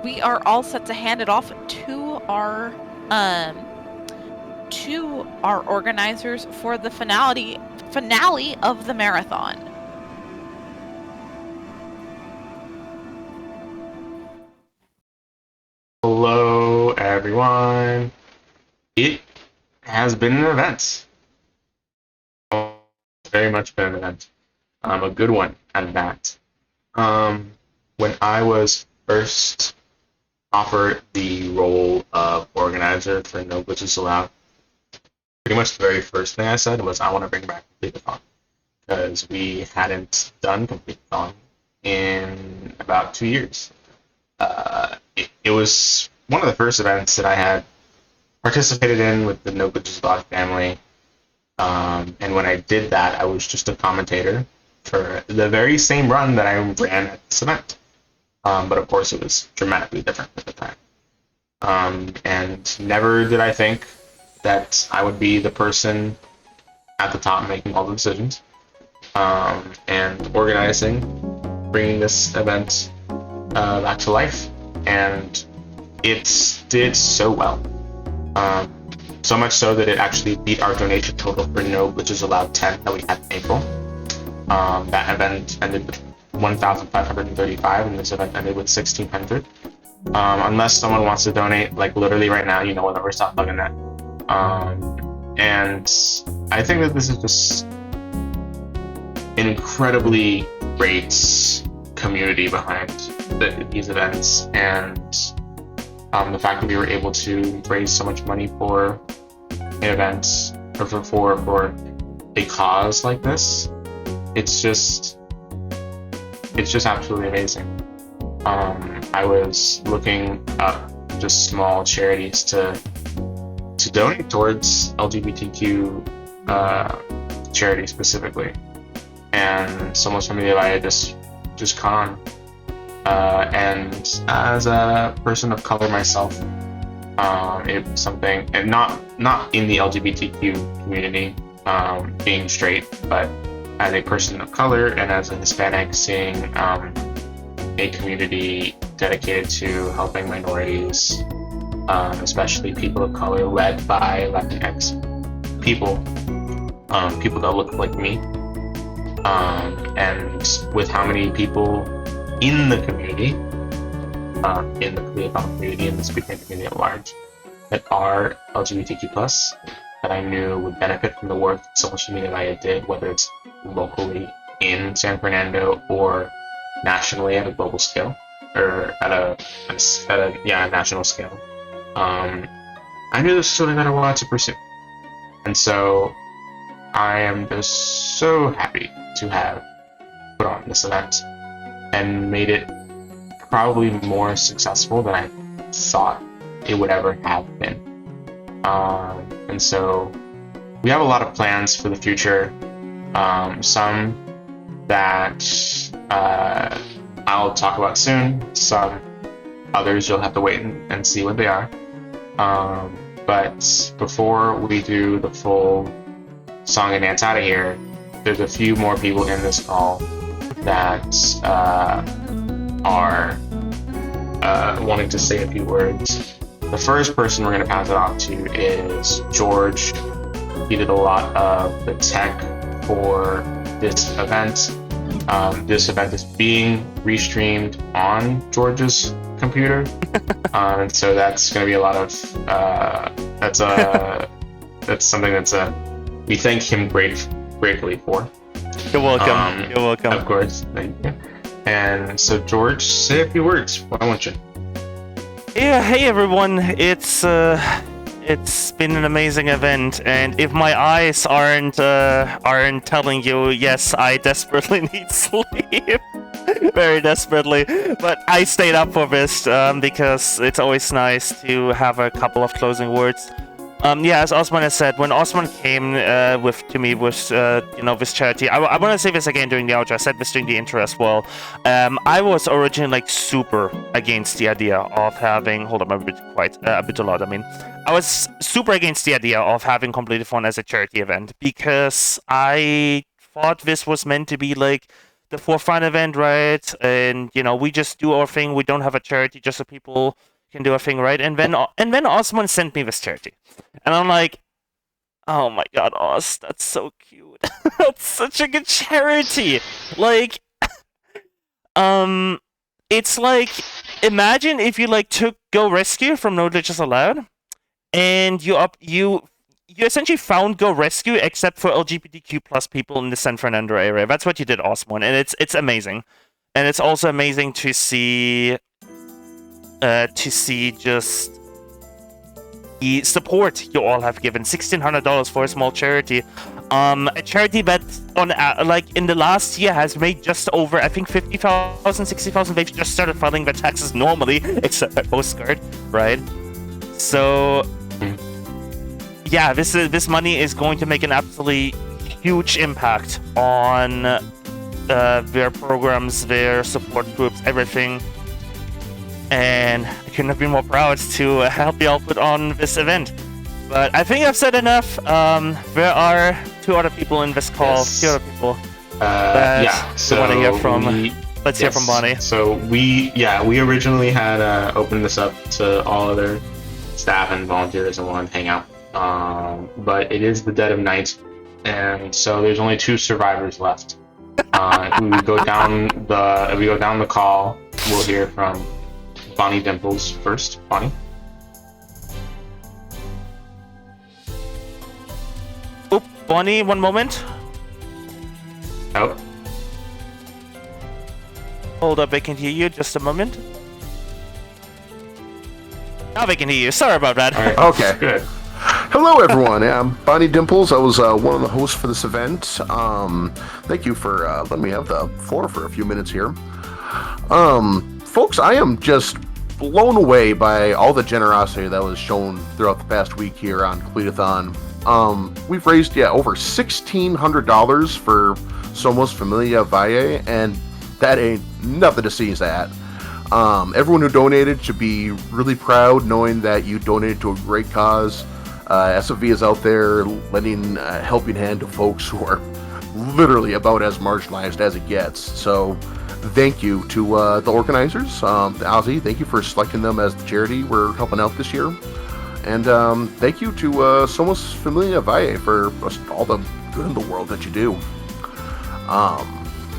we are all set to hand it off um to our organizers for the finale of the marathon. Hello, everyone. It has been an event. Very much been an event. A good one at that. Um, when I was first offered the role of organizer for No Glitches Allowed, pretty much the very first thing I said was I want to bring back Completithon because we hadn't done Completithon in about 2 years. It was one of the first events that I had participated in with the No Glitches Allowed family. And when I did that, I was just a commentator for the very same run that I ran at this event. But of course, it was dramatically different at the time. And never did I think that I would be the person at the top making all the decisions and organizing, bringing this event back to life. And it did so well. So much so that it actually beat our donation total for No Glitches Allowed 10 that we had in April. That event ended with 1,535, and this event ended with 1,600. Unless someone wants to donate, like literally right now, you know whether we're stop plugging that. And I think that this is just an incredibly great community behind these events, and the fact that we were able to raise so much money for an event or for a cause like this, it's just absolutely amazing. I was looking up just small charities to donate towards LGBTQ charities specifically, and someone's family I had just caught on. And as a person of color myself, it was something, and not in the LGBTQ community, being straight, but as a person of color and as a Hispanic, seeing a community dedicated to helping minorities, especially people of color, led by Latinx people, people that look like me, and with how many people in the community, in the Completithon community, in the speaking community at large, that are LGBTQ+, that I knew would benefit from the work that social media Maya did, whether it's locally in San Fernando or nationally at a global scale, or at a national scale. I knew this was something that I wanted to pursue, and so I am just so happy to have put on this event and made it probably more successful than I thought it would ever have been. And so we have a lot of plans for the future. Some that I'll talk about soon. Some others you'll have to wait and see what they are. But before we do the full song and dance out of here, there's a few more people in this call that are wanting to say a few words. The first person we're going to pass it off to is George. He did a lot of the tech for this event. This event is being restreamed on George's computer, and so that's going to be a lot of that's something that's we thank him gratefully for. You're welcome. You're welcome. Of course, thank you. And so, George, say a few words. Why don't you? Yeah, hey everyone. It's been an amazing event, and if my eyes aren't telling you, yes, I desperately need sleep. Very desperately, but I stayed up for this because it's always nice to have a couple of closing words. Yeah, as Osman has said, when Osman came to me with this charity, I want to say this again during the outro. I said this during the intro as well. I was originally like super against the idea of having. Hold on, I'm a bit too loud. I mean, I was super against the idea of having Completithon as a charity event because I thought this was meant to be like the forefront event, right? And we just do our thing. We don't have a charity, just so people can do a thing, right? And then Osman sent me this charity, and I'm like, oh my god, Os, that's so cute. That's such a good charity. Like, it's like, imagine if you took Go Rescue from No Glitches Allowed, and you essentially found Go Rescue except for LGBTQ plus people in the San Fernando area. That's what you did, Osman, and it's amazing. And it's also amazing to see just the support you all have given. $1,600 for a small charity. A charity that in the last year has made just over, I think, 50,000, 60,000. They've just started filing their taxes normally, except at Postcard, right? So yeah, this money is going to make an absolutely huge impact on their programs, their support groups, everything. And I couldn't have been more proud to help you all put on this event. But I think I've said enough. There are 2 other people in this call. Yes. 2 other people. So want to hear from. Let's hear from Bonnie. So we originally had opened this up to all other staff and volunteers and wanted to hang out. But it is the dead of night, and so there's only 2 survivors left. We go down the call. We'll hear from Bonnie Dimples first. Bonnie. Oh, Bonnie, one moment. Oh. Hold up, I can hear you. Just a moment. Now they can hear you. Sorry about that. All right. Okay. Good. Hello, everyone. I'm Bonnie Dimples. I was one of the hosts for this event. Thank you for letting me have the floor for a few minutes here. Folks, I am just blown away by all the generosity that was shown throughout the past week here on Completithon. We've raised, over $1,600 for Somos Familia Valle, and that ain't nothing to sneeze at. Everyone who donated should be really proud knowing that you donated to a great cause. SFV is out there lending a helping hand to folks who are literally about as marginalized as it gets. So thank you to the organizers. Ozzy, thank you for selecting them as the charity we're helping out this year. And thank you to Somos Familia Valle for all the good in the world that you do.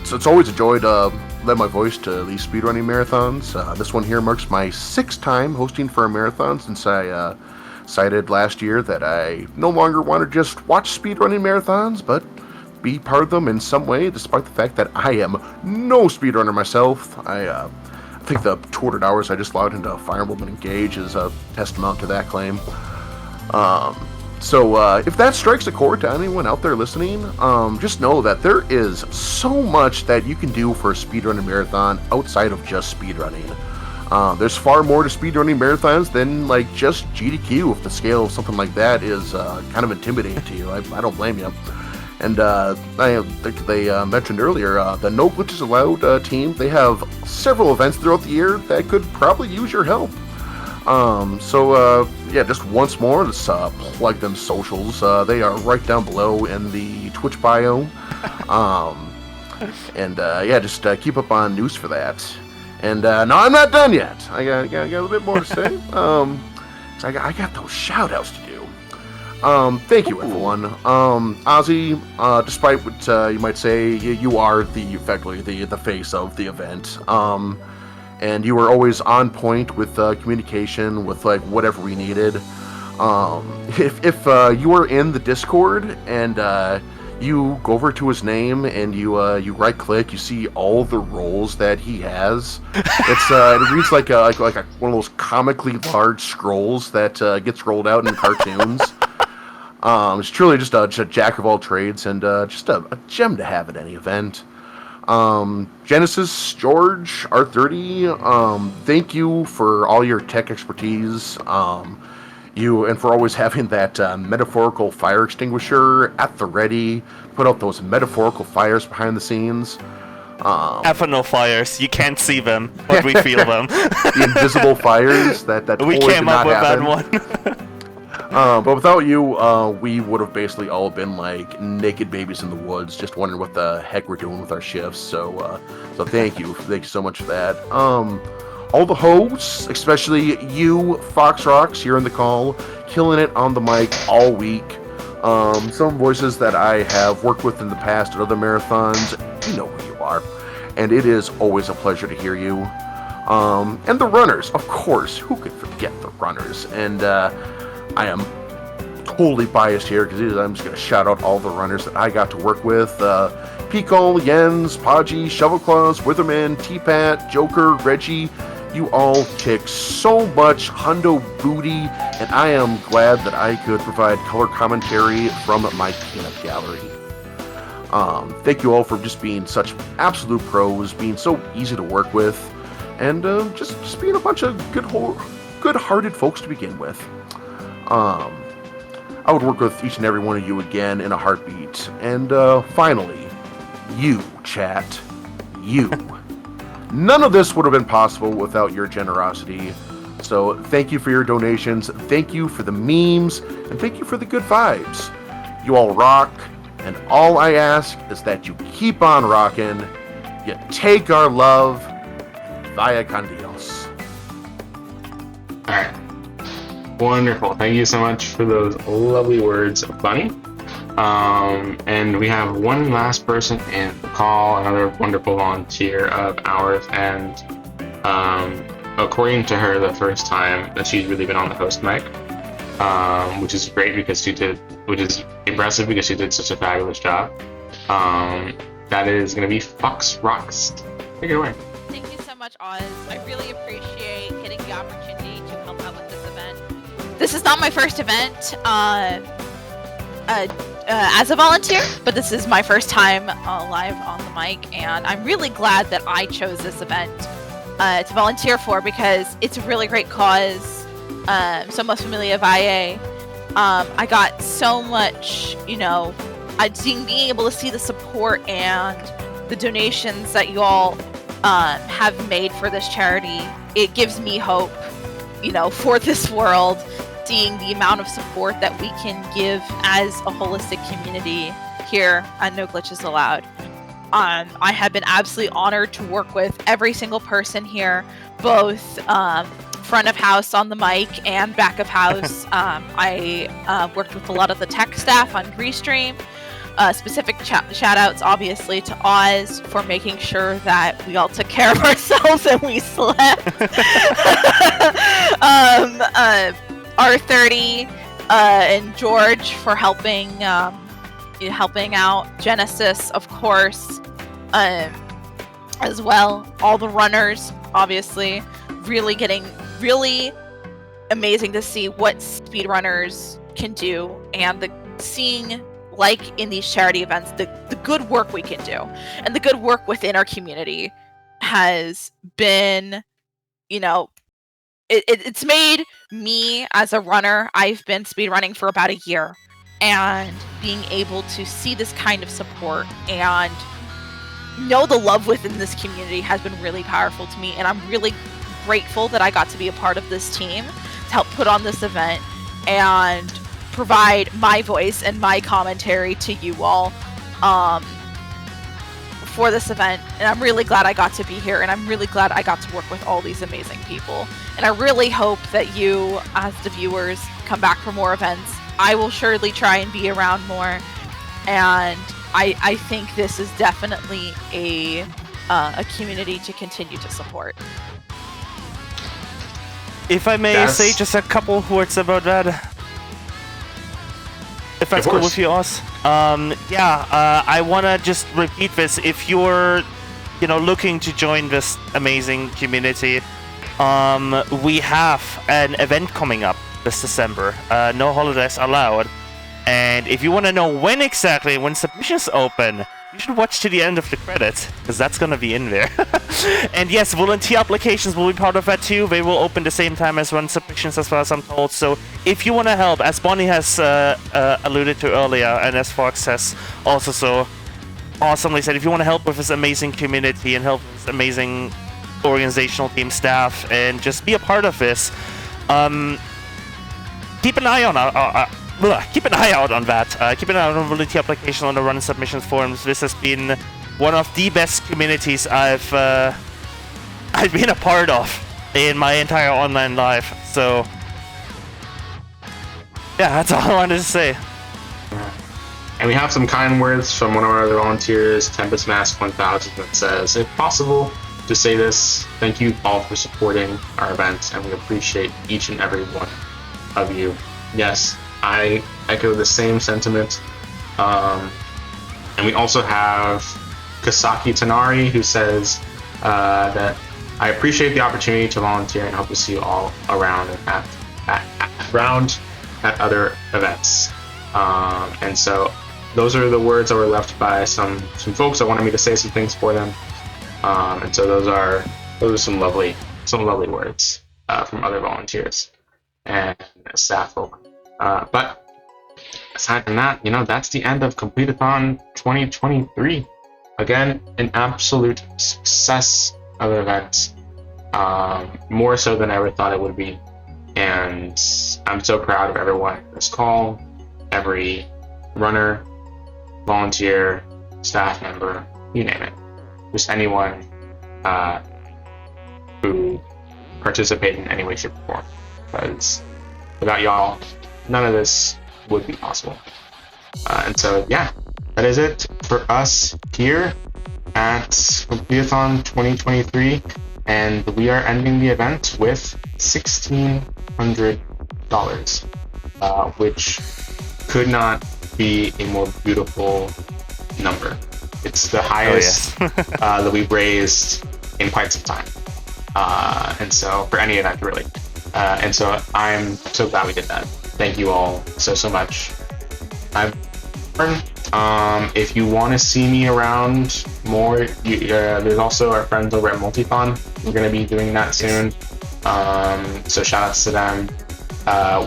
So it's always a joy to lend my voice to these speedrunning marathons. This one here marks my 6th time hosting for a marathon since I decided last year that I no longer want to just watch speedrunning marathons, but be part of them in some way, despite the fact that I am no speedrunner myself. I think the 200 hours I just logged into Fire Emblem Engage is a testament to that claim. So if that strikes a chord to anyone out there listening, just know that there is so much that you can do for a speedrunning marathon outside of just speedrunning. There's far more to speedrunning marathons than just GDQ. If the scale of something like that is kind of intimidating to you, I don't blame you. And I think they mentioned earlier, the No Glitches Allowed team, they have several events throughout the year that could probably use your help. Just once more, let's plug them socials. They are right down below in the Twitch bio. Just keep up on news for that. And no, I'm not done yet. I got a little bit more to say. I got those shout-outs to do. Thank you, everyone. Ozzy, despite what you might say, you are effectively the face of the event. And you were always on point with communication, with whatever we needed. If you were in the Discord and you go over to his name and you right click, you see all the roles that he has. It reads like one of those comically large scrolls that gets rolled out in cartoons. It's truly just a jack of all trades and just a gem to have at any event. Genesis, George, R30, thank you for all your tech expertise. And for always having that metaphorical fire extinguisher at the ready, put out those metaphorical fires behind the scenes. Ethanol fires, you can't see them, but we feel them. The invisible fires that we totally came did up not with happen. that one. But without you, we would have basically all been like naked babies in the woods, just wondering what the heck we're doing with our shifts. So thank you so much for that. All the hosts, especially you, Fox Rocks, here in the call, killing it on the mic all week. Some voices that I have worked with in the past at other marathons, you know who you are, and it is always a pleasure to hear you. And the runners, of course, who could forget the runners? And I am totally biased here because I'm just going to shout out all the runners that I got to work with. Pico, Jens, Podgy, Shovelclaws, Witherman, T-Pat, Joker, Reggie. You all kick so much hundo booty, and I am glad that I could provide color commentary from my peanut gallery. Thank you all for just being such absolute pros, being so easy to work with, and just being a bunch of good-hearted folks to begin with. I would work with each and every one of you again in a heartbeat. And finally, you, chat, you. None of this would have been possible without your generosity. So thank you for your donations, thank you for the memes, and thank you for the good vibes. You all rock, and all I ask is that you keep on rocking, you take our love, vaya con Dios. Alright. Wonderful. Thank you so much for those lovely words, Bunny. And we have one last person in the call, another wonderful volunteer of ours, and according to her, the first time that she's really been on the host mic, which is great which is impressive because she did such a fabulous job. That is going to be Fox Rocks. Take it away. Thank you so much, Oz. I really appreciate getting the opportunity to help out with this event. This is not my first event as a volunteer, but this is my first time live on the mic, and I'm really glad that I chose this event to volunteer for because it's a really great cause. Somos Familia Valle. I got so much, being able to see the support and the donations that you all have made for this charity. It gives me hope, for this world, seeing the amount of support that we can give as a holistic community here at No Glitches Allowed. I have been absolutely honored to work with every single person here, both front of house on the mic and back of house. I worked with a lot of the tech staff on Restream. Specific shout outs obviously to Oz for making sure that we all took care of ourselves and we slept. R30 and George for helping out. Genesis, of course, as well. All the runners, obviously, really amazing to see what speedrunners can do, and seeing, like in these charity events, the good work we can do, and the good work within our community has been, it's made me as a runner. I've been speedrunning for about a year, and being able to see this kind of support and know the love within this community has been really powerful to me, and I'm really grateful that I got to be a part of this team to help put on this event and provide my voice and my commentary to you all for this event. And I'm really glad I got to be here, and I'm really glad I got to work with all these amazing people. And I really hope that you, as the viewers, come back for more events. I will surely try and be around more, and I think this is definitely a community to continue to support. If I may say just a couple words about that. If that's cool with you, Oz. I want to just repeat this. If you're, looking to join this amazing community, we have an event coming up this December. No holidays allowed. And if you want to know when exactly, when submissions open, you should watch to the end of the credits, because that's going to be in there. And yes, volunteer applications will be part of that too. They will open the same time as run submissions, as far as I'm told. So if you want to help, as Bonnie has alluded to earlier, and as Fox has also so awesomely said, if you want to help with this amazing community and help this amazing organizational team staff and just be a part of this, keep an eye on keep an eye out on that. Keep an eye on the volunteer application on the run submissions forums. This has been one of the best communities I've been a part of in my entire online life. So yeah, that's all I wanted to say. And we have some kind words from one of our other volunteers, Tempest Mask 1000, that says, if possible, to say this, thank you all for supporting our event, and we appreciate each and every one of you. Yes, I echo the same sentiment. And we also have Kasaki Tanari, who says that I appreciate the opportunity to volunteer and hope to see you all around at other events. And so those are the words that were left by some folks that wanted me to say some things for them. And so those are some lovely words from other volunteers and staff folk. But aside from that, that's the end of Completithon 2023. Again, an absolute success of an event, more so than I ever thought it would be. And I'm so proud of everyone in this call, every runner, volunteer, staff member, you name it. Just anyone who participated in any way, shape, or form. Because without y'all, none of this would be possible. And so, yeah, that is it for us here at Completithon 2023. And we are ending the event with $1,600, which could not be a more beautiful number. It's the highest that we've raised in quite some time. And so, for any event, really. And so, I'm so glad we did that. Thank you all so much. If you want to see me around more, there's also our friends over at Multithon. We're going to be doing that soon. So shout outs to them.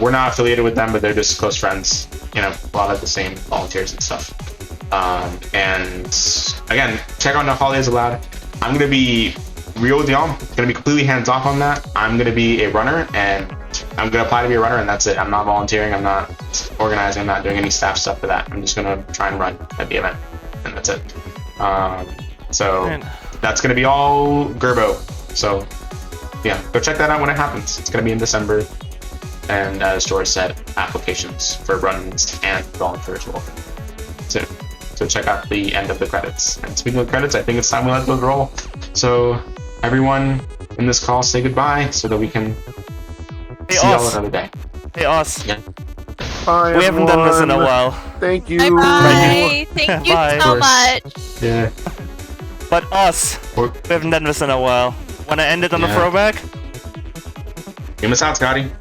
We're not affiliated with them, but they're just close friends. A lot of the same volunteers and stuff. And again, check out No Holidays Allowed. I'm going to be real with y'all. I'm going to be completely hands off on that. I'm going to be a runner, and I'm going to apply to be a runner, and that's it. I'm not volunteering. I'm not organizing. I'm not doing any staff stuff for that. I'm just going to try and run at the event, and that's it. So that's going to be all Gerbo. So yeah, go check that out when it happens. It's going to be in December. And as George said, applications for runs and volunteers will open soon. So check out the end of the credits. And speaking of credits, I think it's time we let those roll. So everyone in this call, say goodbye so that we can see y'all another day. Hey, Oz. Yeah. Bye, We haven't done this in a while. Thank you. Bye-bye. Thank you Bye. so much. Yeah. But Oz, we haven't done this in a while. Wanna end it on a Yeah. throwback? Give us out, Scotty.